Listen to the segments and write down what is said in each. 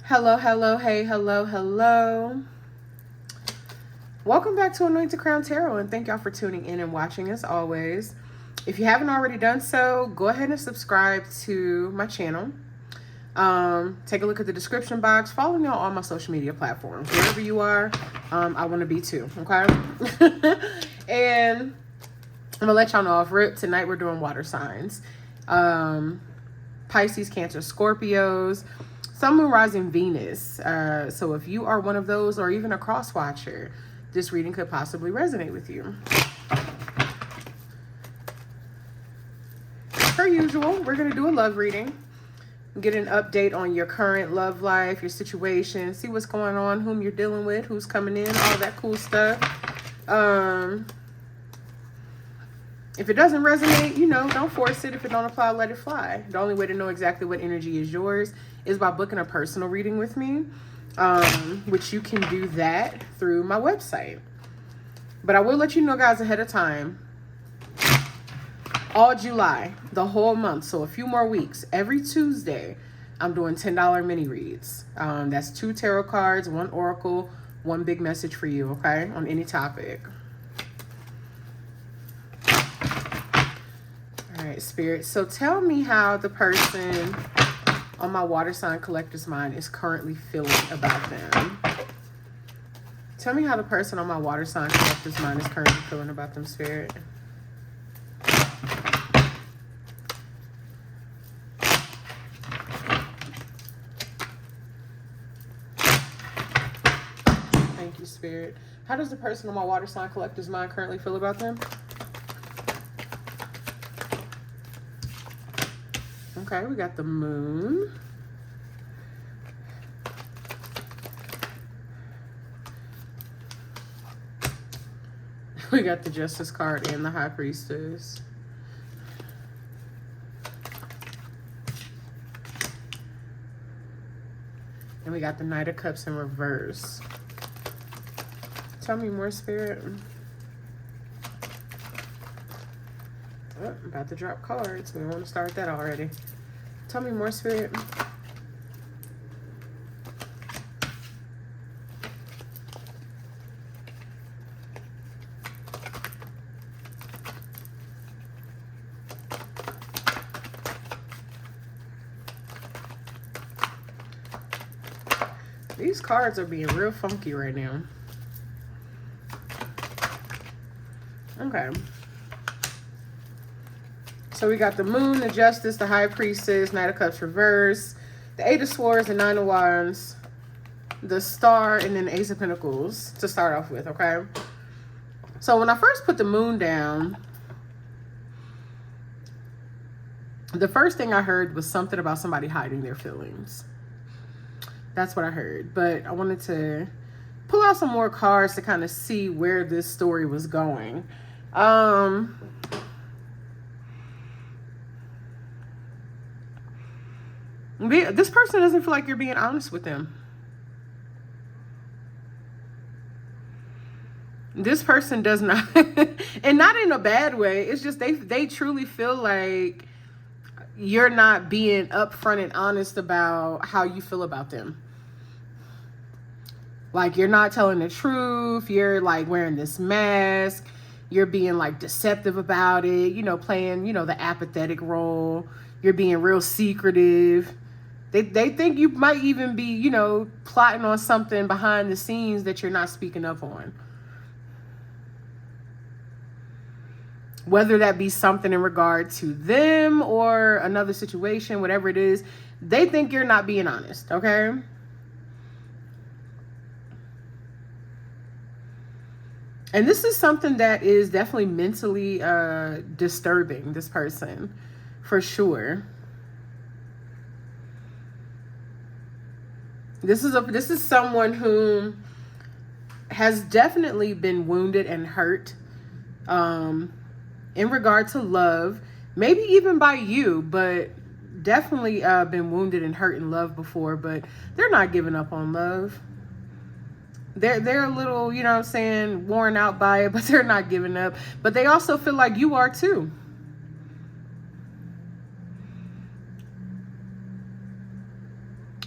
Hello, hello, hey, hello, hello. Welcome back to Anointed Crown Tarot, and thank y'all for tuning in and watching as always. If you haven't already done so, go ahead and subscribe to my channel. Take a look at the description box. Follow me on all my social media platforms. Wherever you are, I want to be too, okay? And I'm going to let y'all know off rip. Tonight we're doing water signs. Pisces, Cancer, Scorpios, Sun, Moon, Rising, Venus. So if you are one of those or even a cross watcher, this reading could possibly resonate with you. Per usual, we're going to do a love reading. Get an update on your current love life, your situation, see what's going on, whom you're dealing with, who's coming in, all that cool stuff. If it doesn't resonate, don't force it. If it don't apply, let it fly. The only way to know exactly what energy is yours is by booking a personal reading with me, which you can do that through my website. But I will let you know, guys, ahead of time. All July, the whole month, so a few more weeks, every Tuesday, I'm doing $10 mini reads. That's 2 tarot cards, 1 oracle, 1 big message for you, okay, on any topic. All right, Spirit. So tell me how the person on my water sign collector's mind is currently feeling about them. Tell me how the person on my water sign collector's mind is currently feeling about them, Spirit. Thank you, Spirit. How does the person on my water sign collector's mind currently feel about them? Okay, we got the Moon. We got the Justice card and the High Priestess. And we got the Knight of Cups in reverse. Tell me more, Spirit. Oh, I'm about to drop cards. We don't want to start that already. Tell me more, Spirit. These cards are being real funky right now. Okay. So we got the Moon, the Justice, the High Priestess, Knight of Cups reverse, the 8 of Swords, the 9 of Wands, the Star, and then the Ace of Pentacles to start off with, okay? So when I first put the Moon down, the first thing I heard was something about somebody hiding their feelings. That's what I heard. But I wanted to pull out some more cards to kind of see where this story was going. This person doesn't feel like you're being honest with them. This person does not, and not in a bad way. It's just they truly feel like you're not being upfront and honest about how you feel about them. Like, you're not telling the truth. You're like wearing this mask. You're being like deceptive about it, playing, the apathetic role. You're being real secretive. They think you might even be, plotting on something behind the scenes that you're not speaking up on. Whether that be something in regard to them or another situation, whatever it is, they think you're not being honest, okay? And this is something that is definitely mentally disturbing this person, for sure. This is someone who has definitely been wounded and hurt in regard to love, maybe even by you, but definitely been wounded and hurt in love before, but they're not giving up on love. They're a little, worn out by it, but they're not giving up. But they also feel like you are too.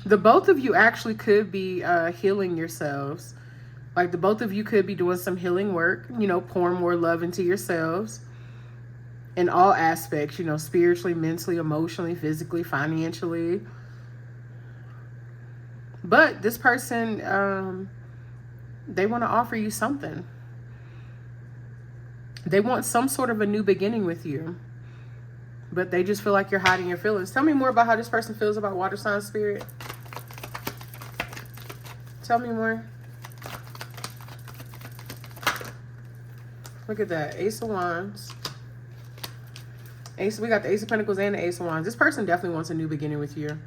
The both of you actually could be healing yourselves. Like the both of you could be doing some healing work, you know, pouring more love into yourselves in all aspects, you know, spiritually, mentally, emotionally, physically, financially. But this person, they want to offer you something. They want some sort of a new beginning with you. But they just feel like you're hiding your feelings. Tell me more about how this person feels about water sign spirit. Tell me more. Look at that. Ace of Wands. We got the Ace of Pentacles and the Ace of Wands. This person definitely wants a new beginning with you.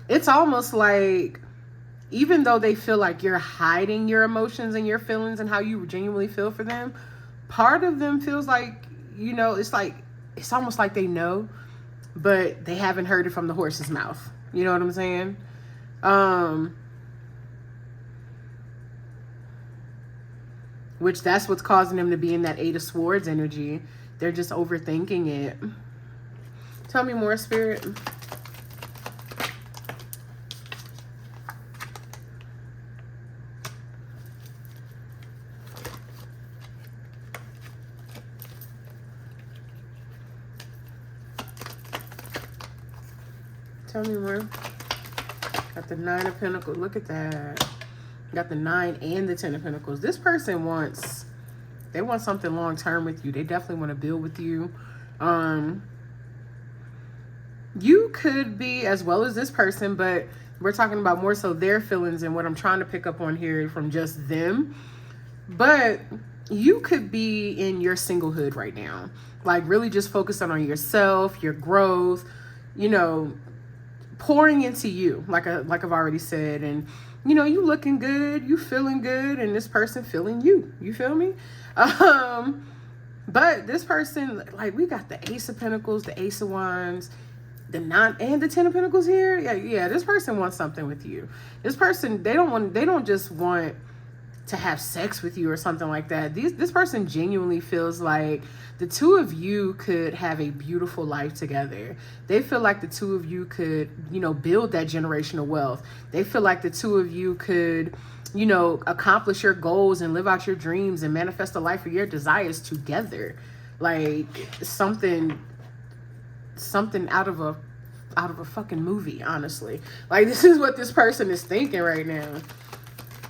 It's almost like, even though they feel like you're hiding your emotions and your feelings and how you genuinely feel for them, part of them feels like, you know, it's almost like they know, but they haven't heard it from the horse's mouth. You know what I'm saying? Which that's what's causing them to be in that Eight of Swords energy. They're just overthinking it. Tell me more, Spirit. Tell me more. Got the Nine of Pentacles. Look at that. Got the 9 and the 10 of Pentacles. This person wants, they want something long term with you. They definitely want to build with you. You could be as well as this person, but we're talking about more so their feelings and what I'm trying to pick up on here from just them. But you could be in your singlehood right now, like really just focusing on yourself, your growth, you know, pouring into you, like I've already said. And you know, you looking good, you feeling good, and this person feeling you. You feel me? But this person, like, we got the Ace of Pentacles, the Ace of Wands, the 9 and the 10 of Pentacles here. Yeah, this person wants something with you. This person, they don't just want to have sex with you or something like that. This person genuinely feels like the two of you could have a beautiful life together. They feel like the two of you could, you know, build that generational wealth. They feel like the two of you could, you know, accomplish your goals and live out your dreams and manifest the life of your desires together. Like something out of a fucking movie, honestly. Like, this is what this person is thinking right now.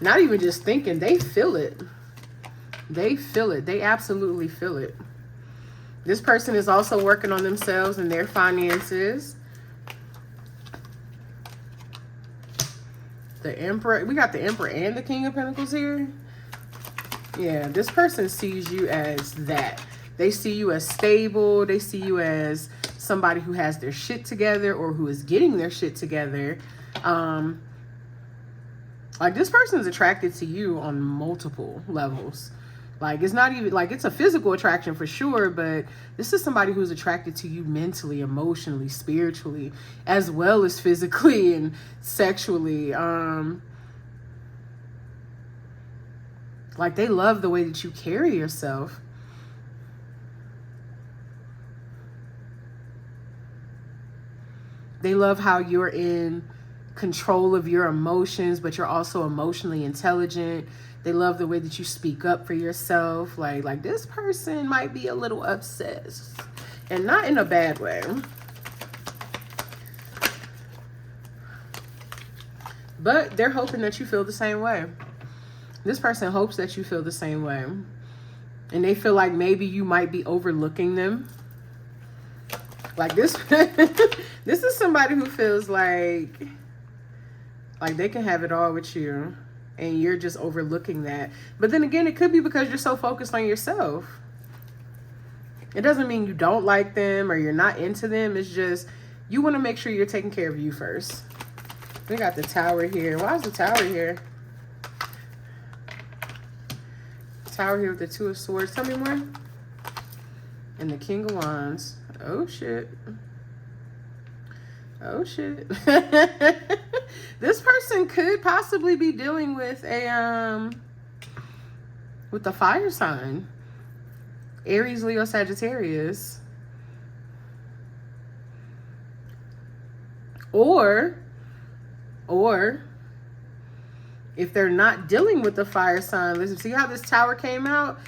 Not even just thinking, they feel it. They feel it. They absolutely feel it. This person is also working on themselves and their finances. The Emperor. We got the Emperor and the King of Pentacles here. Yeah, this person sees you as that. They see you as stable. They see you as somebody who has their shit together or who is getting their shit together. Like, this person is attracted to you on multiple levels. Like, it's not even like it's a physical attraction for sure, but this is somebody who's attracted to you mentally, emotionally, spiritually, as well as physically and sexually. Like, they love the way that you carry yourself. They love how you're in control of your emotions, but you're also emotionally intelligent. They love the way that you speak up for yourself. Like this person might be a little obsessed, and not in a bad way. But they're hoping that you feel the same way. This person hopes that you feel the same way. And they feel like maybe you might be overlooking them. Like this, this is somebody who feels like they can have it all with you and you're just overlooking that. But then again, it could be because you're so focused on yourself. It doesn't mean you don't like them or you're not into them. It's just you want to make sure you're taking care of you first. We got the Tower here. Why is the Tower here? Tower here with the Two of Swords. Tell me more. And the King of Wands. Oh, shit. Oh, shit. This person could possibly be dealing with with the fire sign. Aries, Leo, Sagittarius. Or if they're not dealing with the fire sign, listen, see how this Tower came out?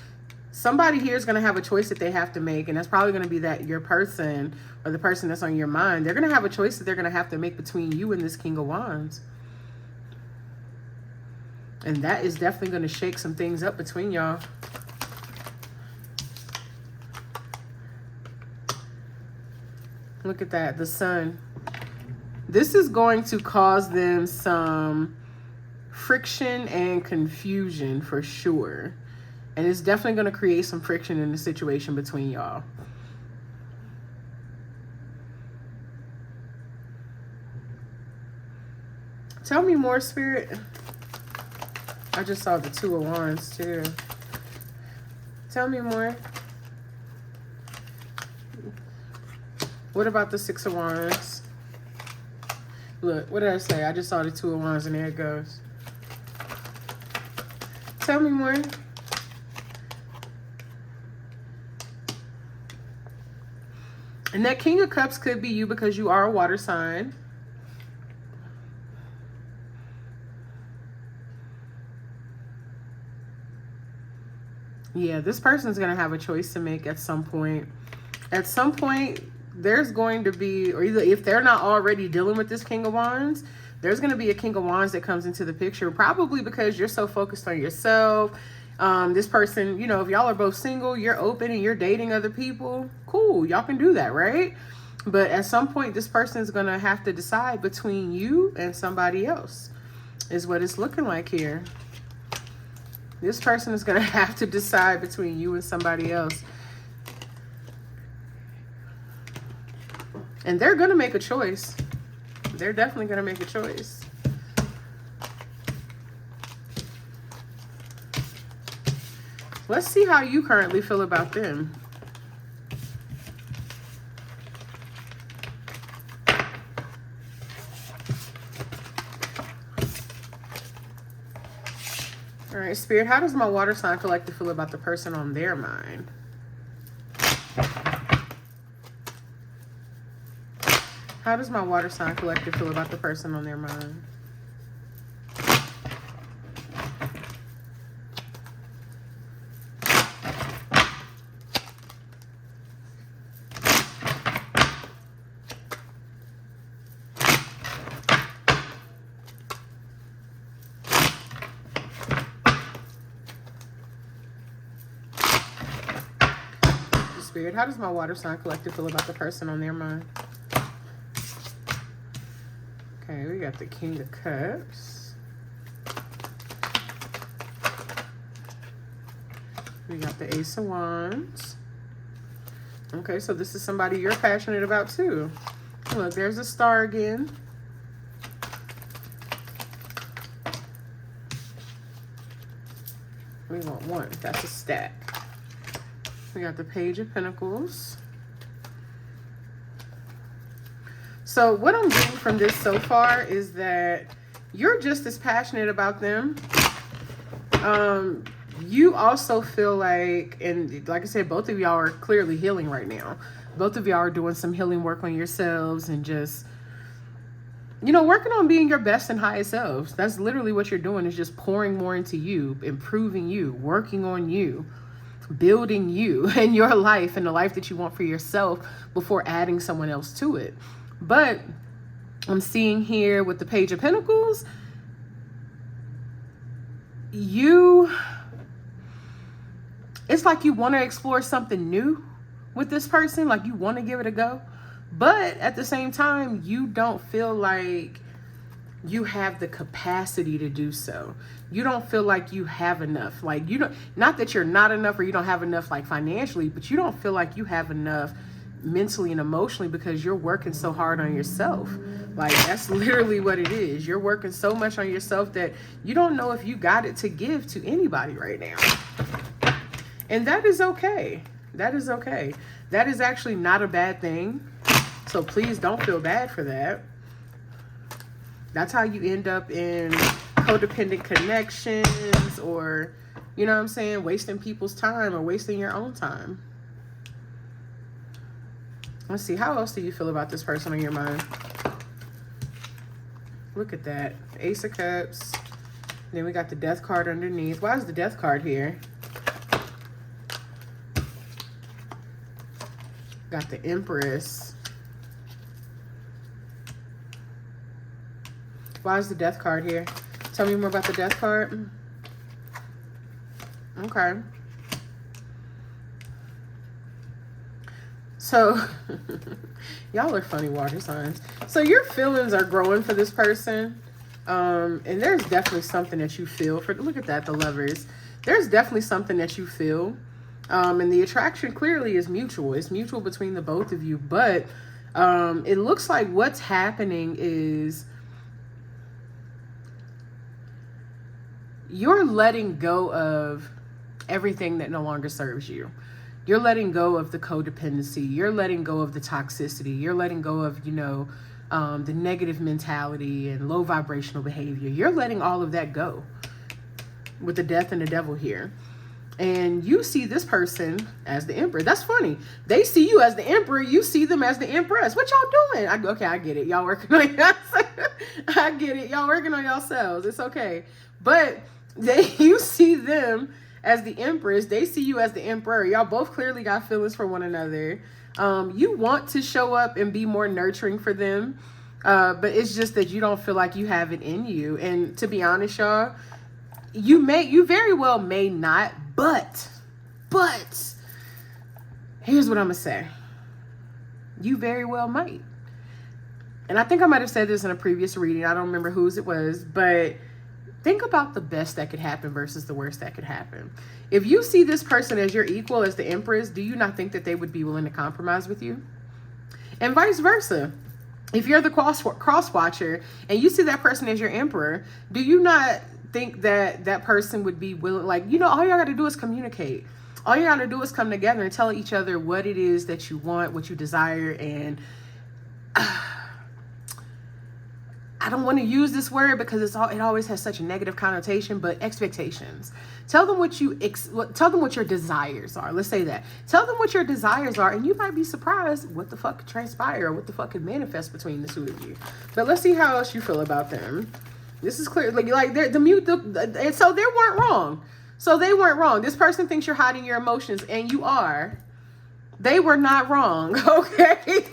Somebody here is going to have a choice that they have to make, and that's probably going to be that your person or the person that's on your mind. They're going to have a choice that they're going to have to make between you and this King of Wands. And that is definitely going to shake some things up between y'all. Look at that, the Sun. This is going to cause them some friction and confusion for sure. And it's definitely going to create some friction in the situation between y'all. Tell me more, Spirit. I just saw the Two of Wands too. Tell me more. What about the Six of Wands? Look, what did I say? I just saw the Two of Wands and there it goes. Tell me more. And that King of Cups could be you because you are a water sign. Yeah, this person's going to have a choice to make at some point. At some point, there's going to be, or either if they're not already dealing with this King of Wands, there's going to be a King of Wands that comes into the picture, probably because you're so focused on yourself. This person, you know, if y'all are both single, you're open and you're dating other people, cool, y'all can do that, right? But at some point, this person is going to have to decide between you and somebody else, is what it's looking like here. This person is going to have to decide between you and somebody else. And they're going to make a choice. They're definitely going to make a choice. Let's see how you currently feel about them. All right, Spirit, how does my water sign collective feel about the person on their mind? How does my water sign collective feel about the person on their mind? Spirit, how does my water sign collective feel about the person on their mind? Okay, we got the King of Cups. We got the Ace of Wands. Okay, so this is somebody you're passionate about too. Look, there's a star again. We want one. That's a stack. We got the Page of Pentacles. So what I'm getting from this so far is that you're just as passionate about them. You also feel like, and like I said, both of y'all are clearly healing right now. Both of y'all are doing some healing work on yourselves and just, you know, working on being your best and highest selves. That's literally what you're doing, is just pouring more into you, improving you, working on you, building you and your life and the life that you want for yourself before adding someone else to it. But I'm seeing here with the Page of Pentacles, it's like you want to explore something new with this person, like you want to give it a go, but at the same time, you don't feel like you have the capacity to do so. You don't feel like you have enough. Like you don't, not that you're not enough or you don't have enough like financially, but you don't feel like you have enough mentally and emotionally because you're working so hard on yourself. Like that's literally what it is. You're working so much on yourself that you don't know if you got it to give to anybody right now. And that is okay. That is okay. That is actually not a bad thing. So please don't feel bad for that. That's how you end up in codependent connections, or, you know what I'm saying, wasting people's time or wasting your own time. Let's see, how else do you feel about this person on your mind? Look at that. Ace of Cups. Then we got the Death card underneath. Why is the Death card here? Got the Empress. Why is the Death card here? Tell me more about the Death card. Okay. So, y'all are funny water signs. So your feelings are growing for this person. And there's definitely something that you feel for, look at that, the Lovers. There's definitely something that you feel. And the attraction clearly is mutual. It's mutual between the both of you. But it looks like what's happening is you're letting go of everything that no longer serves you. You're letting go of the codependency. You're letting go of the toxicity. You're letting go of, you know, the negative mentality and low vibrational behavior. You're letting all of that go with the Death and the Devil here. And you see this person as the Emperor. That's funny. They see you as the Emperor. You see them as the Empress. What y'all doing? Okay, I get it. Y'all working on yourselves. I get it. Y'all working on yourselves. It's okay. But you see them as the Empress. They see you as the Emperor. Y'all both clearly got feelings for one another. You want to show up and be more nurturing for them. But it's just that you don't feel like you have it in you. And to be honest, y'all, you very well may not, but here's what I'm gonna say. You very well might. And I think I might have said this in a previous reading. I don't remember whose it was, but think about the best that could happen versus the worst that could happen. If you see this person as your equal, as the Empress, do you not think that they would be willing to compromise with you? And vice versa. If you're the cross watcher and you see that person as your Emperor, do you not think that that person would be willing, like, you know, all y'all got to do is communicate. All you got to do is come together and tell each other what it is that you want, what you desire. And I don't want to use this word because it always has such a negative connotation, but expectations. Tell them what your desires are. Let's say that. Tell them what your desires are, and you might be surprised what the fuck could transpire or what the fuck could manifest between the two of you. But let's see how else you feel about them. This is clear. Like and so they weren't wrong. So they weren't wrong. This person thinks you're hiding your emotions, and you are. They were not wrong. Okay.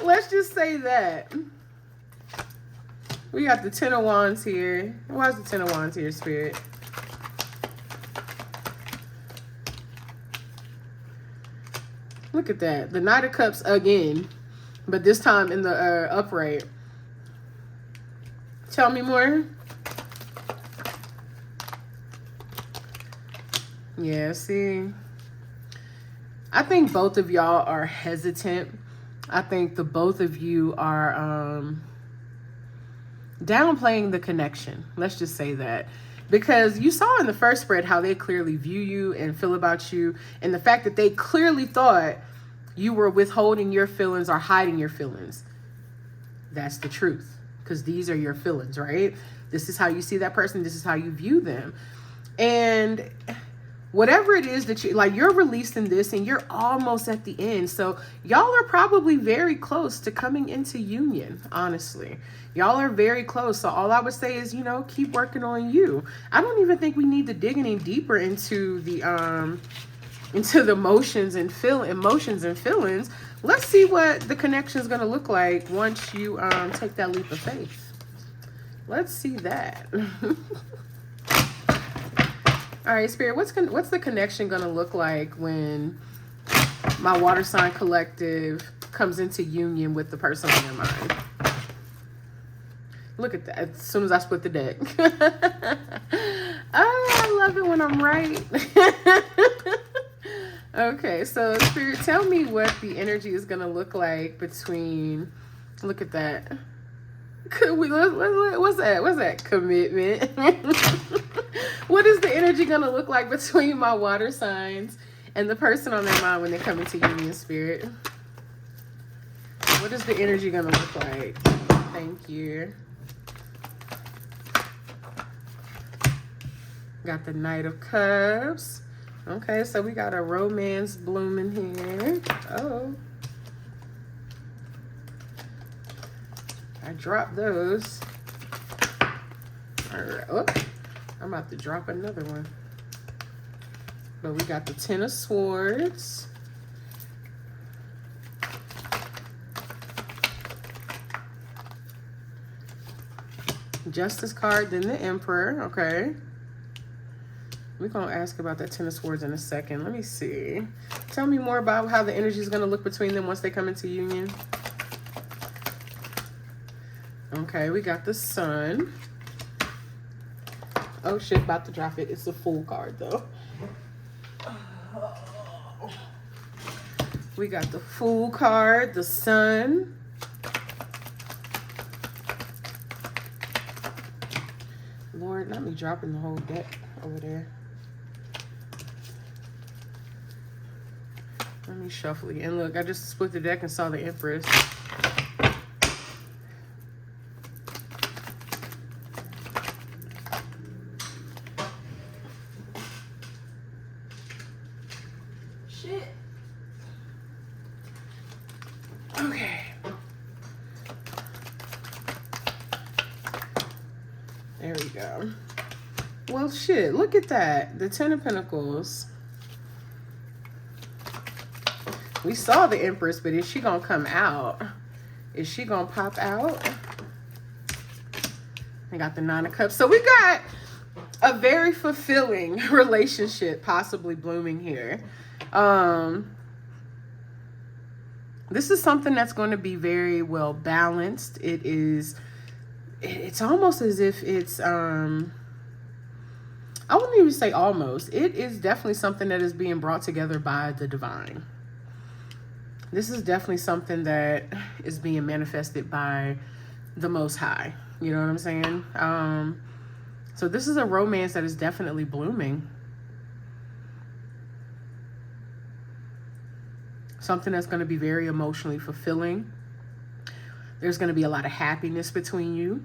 Let's just say that. We got the Ten of Wands here. Why is the Ten of Wands here, Spirit? Look at that. The Knight of Cups again, but this time in the upright. Tell me more. Yeah, see. I think both of y'all are hesitant. I think the both of you are downplaying the connection. Let's just say that. Because you saw in the first spread how they clearly view you and feel about you. And the fact that they clearly thought you were withholding your feelings or hiding your feelings. That's the truth. Because these are your feelings, right? This is how you see that person. This is how you view them. And whatever it is that you're releasing this and you're almost at the end. So y'all are probably very close to coming into union, honestly. Y'all are very close. So all I would say is, you know, keep working on you. I don't even think we need to dig any deeper into the emotions and feelings. Let's see what the connection is going to look like once you take that leap of faith. Let's see that. All right, Spirit, what's the connection going to look like when my water sign collective comes into union with the person on their mind? Look at that. As soon as I split the deck. Oh, I love it when I'm right. Okay, so Spirit, tell me what the energy is going to look like between, look at that. What's that? Commitment. What is the energy going to look like between my water signs and the person on their mind when they come into union, Spirit? What is the energy going to look like? Thank you. Got the Knight of Cups. Okay, so we got a romance blooming here. Oh. I dropped those. All right. Oh, I'm about to drop another one. But we got the Ten of Swords. Justice card, then the Emperor. Okay. We're going to ask about that Ten of Swords in a second. Let me see. Tell me more about how the energy is going to look between them once they come into union. Okay, we got the Sun. Oh, shit, about to drop it. It's a Fool card, though. We got the Fool card, the Sun. Lord, not me dropping the whole deck over there. Let me shuffle again. Look, I just split the deck and saw the Empress. Shit. Okay. There we go. Well, shit, look at that. The Ten of Pentacles. We saw the Empress, but is she gonna come out? Is she gonna pop out? I got the Nine of Cups. So we got a very fulfilling relationship possibly blooming here. This is something that's going to be very well balanced. It's almost as if it's, I wouldn't even say almost. It is definitely something that is being brought together by the divine. This is definitely something that is being manifested by the Most High. You know what I'm saying? So this is a romance that is definitely blooming. Something that's going to be very emotionally fulfilling. There's going to be a lot of happiness between you.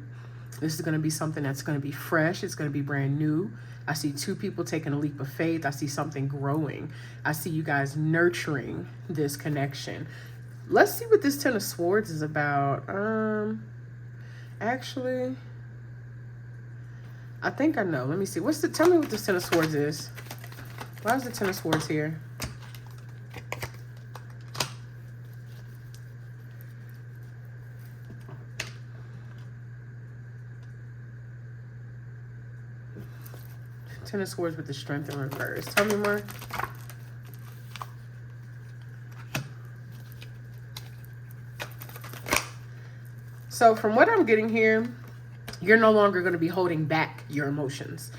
This is going to be something that's going to be fresh. It's going to be brand new. I see two people taking a leap of faith. I see something growing. I see you guys nurturing this connection. Let's see what this Ten of Swords is about. Actually, I think I know. Let me see. Tell me what this Ten of Swords is. Why is the Ten of Swords here? Ten of Swords with the Strength in reverse. Tell me more. So from what I'm getting here, you're no longer going to be holding back your emotions.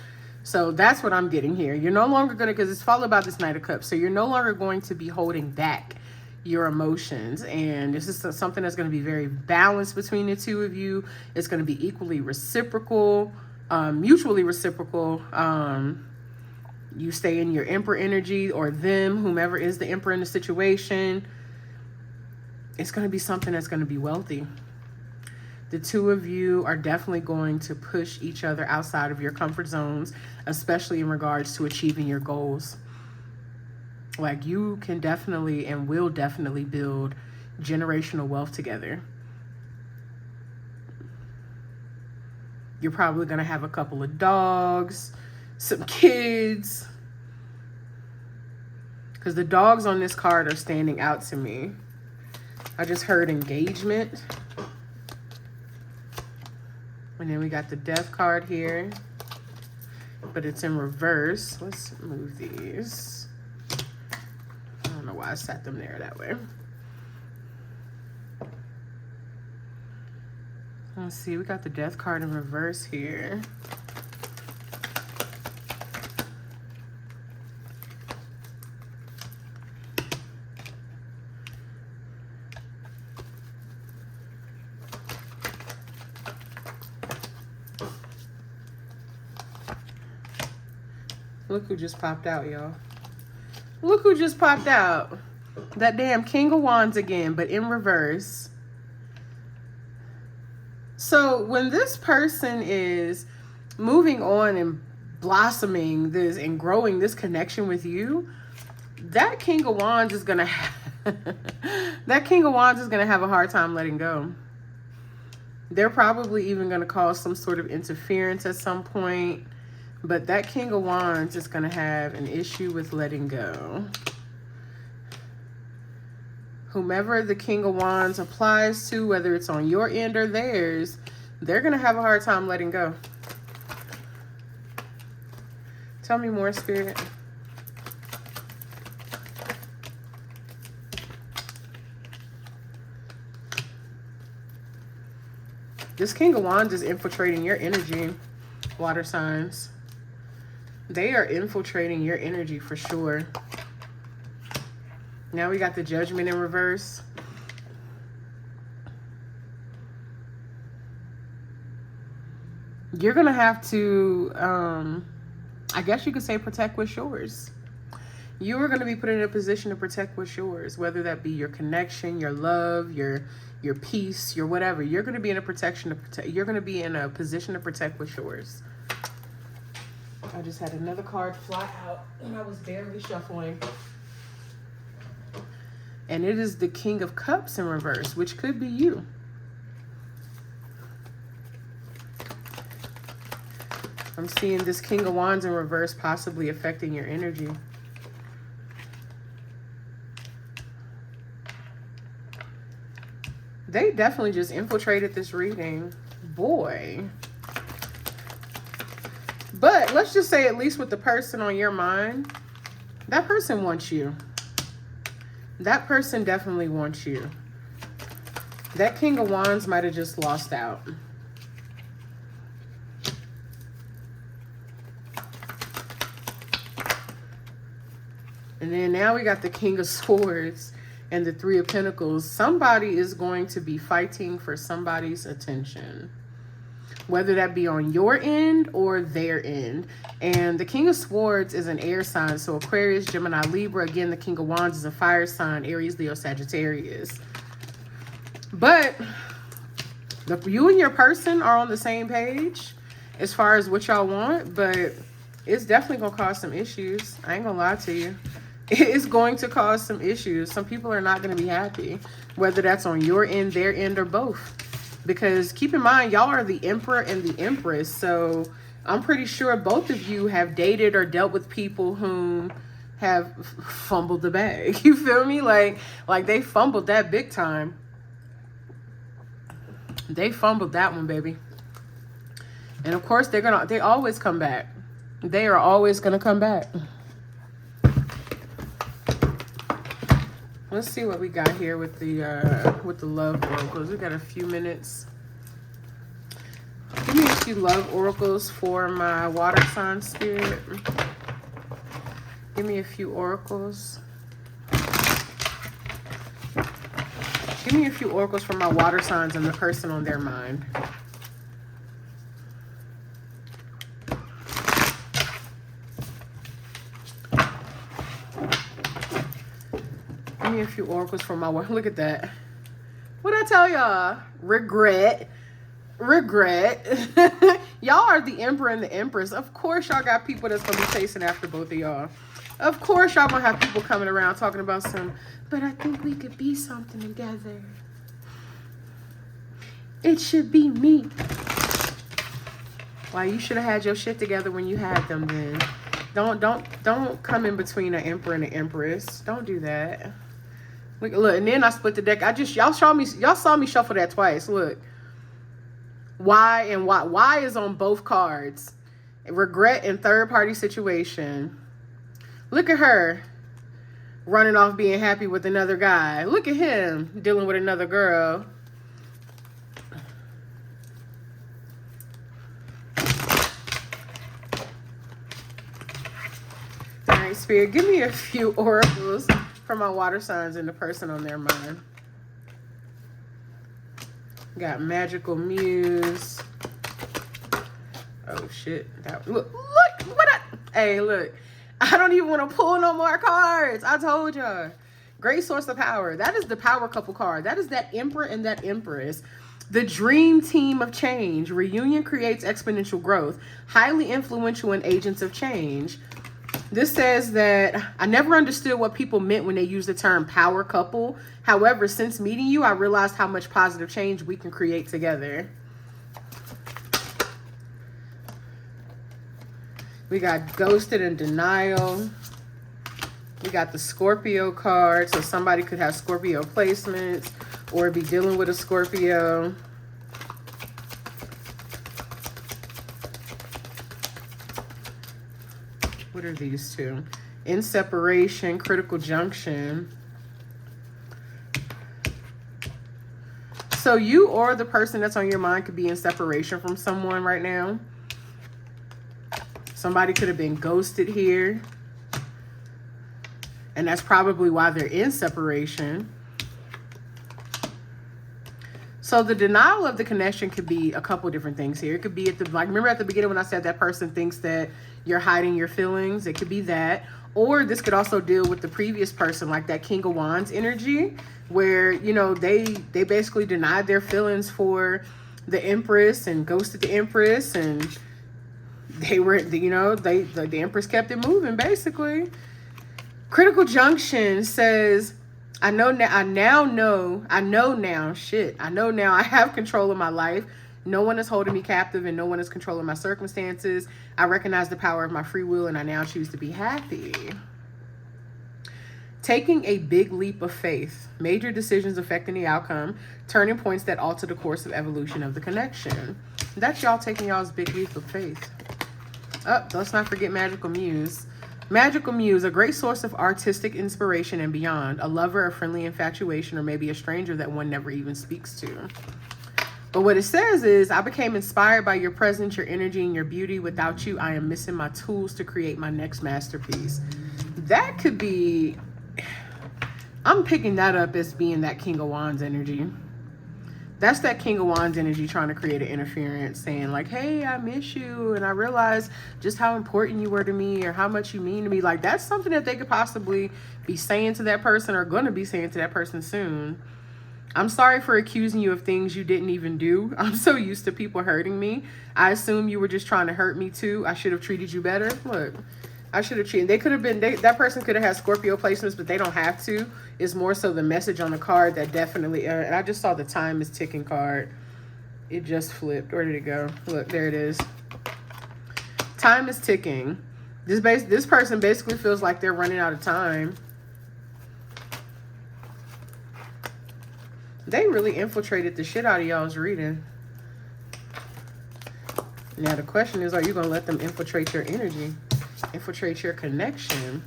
So that's what I'm getting here. You're no longer going to, because it's all about this Knight of Cups. So you're no longer going to be holding back your emotions. And this is something that's going to be very balanced between the two of you. It's going to be equally reciprocal. Mutually reciprocal. You stay in your Emperor energy, or them, whomever is the Emperor in the situation. It's going to be something that's going to be wealthy. The two of you are definitely going to push each other outside of your comfort zones, especially in regards to achieving your goals. Like, you can definitely and will definitely build generational wealth together. You're probably going to have a couple of dogs, some kids. Because the dogs on this card are standing out to me. I just heard engagement. And then we got the Death card here. But it's in reverse. Let's move these. I don't know why I sat them there that way. Let's see, we got the Death card in reverse here. Look who just popped out, y'all. Look who just popped out. That damn King of Wands again, but in reverse. So when this person is moving on and blossoming this and growing this connection with you, that King of Wands is gonna have that King of Wands is gonna have a hard time letting go. They're probably even going to cause some sort of interference at some point. But that King of Wands is going to have an issue with letting go. Whomever the King of Wands applies to, whether it's on your end or theirs, they're going to have a hard time letting go. Tell me more, Spirit. This King of Wands is infiltrating your energy, water signs. They are infiltrating your energy for sure. Now we got the Judgment in reverse. You're going to have to, I guess you could say, protect what's yours. You are going to be put in a position to protect what's yours, whether that be your connection, your love, your peace, your whatever. You're going to be in a protection to protect. You're going to be in a position to protect what's yours. I just had another card fly out and I was barely shuffling. And it is the King of Cups in reverse, which could be you. I'm seeing this King of Wands in reverse possibly affecting your energy. They definitely just infiltrated this reading. Boy. But let's just say, at least with the person on your mind, that person wants you. That person definitely wants you. That King of Wands might have just lost out. And then now we got the King of Swords and the Three of Pentacles. Somebody is going to be fighting for somebody's attention, whether that be on your end or their end. And the King of Swords is an air sign. So Aquarius, Gemini, Libra. Again, the King of Wands is a fire sign. Aries, Leo, Sagittarius. But you and your person are on the same page as far as what y'all want. But it's definitely going to cause some issues. I ain't going to lie to you. It's going to cause some issues. Some people are not going to be happy, whether that's on your end, their end, or both. Because keep in mind, y'all are the Emperor and the Empress. So I'm pretty sure both of you have dated or dealt with people whom have fumbled the bag. You feel me? Like they fumbled that big time. They fumbled that one, baby. And of course, they always come back. They are always gonna come back. Let's see what we got here with the love oracles. We got a few minutes. Give me a few love oracles for my water sign spirit. Give me a few oracles. Give me a few oracles for my water signs and the person on their mind. Give me a few oracles for my water. Look at that. What'd I tell y'all? Regret. Y'all are the Emperor and the Empress. Of course y'all got people that's gonna be chasing after both of y'all. Of course y'all gonna have people coming around talking about but I think we could be something together. It should be me. Why, you should have had your shit together when you had them then. Don't come in between an Emperor and an Empress. Don't do that. Look, and then I split the deck. Y'all saw me shuffle that twice. Look. Why is on both cards. Regret and third party situation. Look at her running off being happy with another guy. Look at him dealing with another girl. All right, Spirit, give me a few oracles for my water signs and the person on their mind. Got Magical Muse. Oh shit! Look! Hey, look! I don't even want to pull no more cards. I told y'all. Great source of power. That is the power couple card. That is that Emperor and that Empress. The dream team of change. Reunion creates exponential growth. Highly influential and agents of change. This says that I never understood what people meant when they used the term power couple. However, since meeting you, I realized how much positive change we can create together. We got ghosted and denial. We got the Scorpio card. So somebody could have Scorpio placements or be dealing with a Scorpio. What are these two? In separation, critical junction. So you or the person that's on your mind could be in separation from someone right now. Somebody could have been ghosted here. And that's probably why they're in separation. So the denial of the connection could be a couple different things here. It could be like, remember at the beginning when I said that person thinks that you're hiding your feelings? It could be that. Or this could also deal with the previous person, like that King of Wands energy, where, you know, they basically denied their feelings for the Empress and ghosted the Empress, and they were, you know, the Empress kept it moving, basically. Critical junction says, I know now I have control of my life. No one is holding me captive and no one is controlling my circumstances. I recognize the power of my free will and I now choose to be happy. Taking a big leap of faith. Major decisions affecting the outcome. Turning points that alter the course of evolution of the connection. That's y'all taking y'all's big leap of faith. Oh, let's not forget Magical Muse. Magical Muse, a great source of artistic inspiration and beyond. A lover, a friendly infatuation, or maybe a stranger that one never even speaks to. But what it says is, I became inspired by your presence, your energy, and your beauty. Without you, I am missing my tools to create my next masterpiece. That could be, I'm picking that up as being that King of Wands energy. That's that King of Wands energy trying to create an interference, saying like, hey, I miss you, and I realize just how important you were to me or how much you mean to me. Like, that's something that they could possibly be saying to that person or going to be saying to that person soon. I'm sorry for accusing you of things you didn't even do. I'm so used to people hurting me. I assume you were just trying to hurt me too. I should have treated you better. Look, I should have treated. They could have been, that person could have had Scorpio placements, but they don't have to. It's more so the message on the card that definitely, and I just saw the time is ticking card. It just flipped. Where did it go? Look, there it is. Time is ticking. This person basically feels like they're running out of time. They really infiltrated the shit out of y'all's reading. Now the question is, are you going to let them infiltrate your energy? Infiltrate your connection?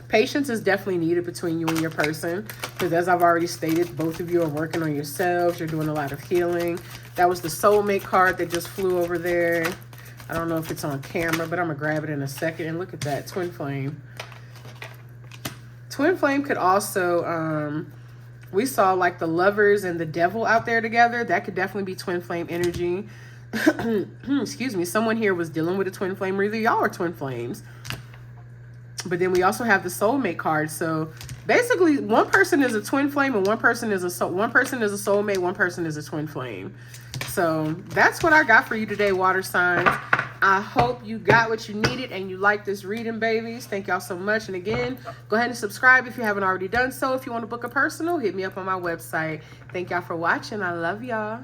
Patience is definitely needed between you and your person, because as I've already stated, both of you are working on yourselves. You're doing a lot of healing. That was the soulmate card that just flew over there. I don't know if it's on camera, but I'm gonna grab it in a second. And look at that, twin flame. Twin flame could also, we saw like the lovers and the devil out there together. That could definitely be twin flame energy. Excuse me. Someone here was dealing with a twin flame, or either y'all are twin flames. But then we also have the soulmate card. So basically, one person is a twin flame and one person is a soulmate, one person is a twin flame. So that's what I got for you today, water signs. I hope you got what you needed and you like this reading, babies. Thank y'all so much. And again, go ahead and subscribe if you haven't already done so. If you want to book a personal, hit me up on my website. Thank y'all for watching. I love y'all.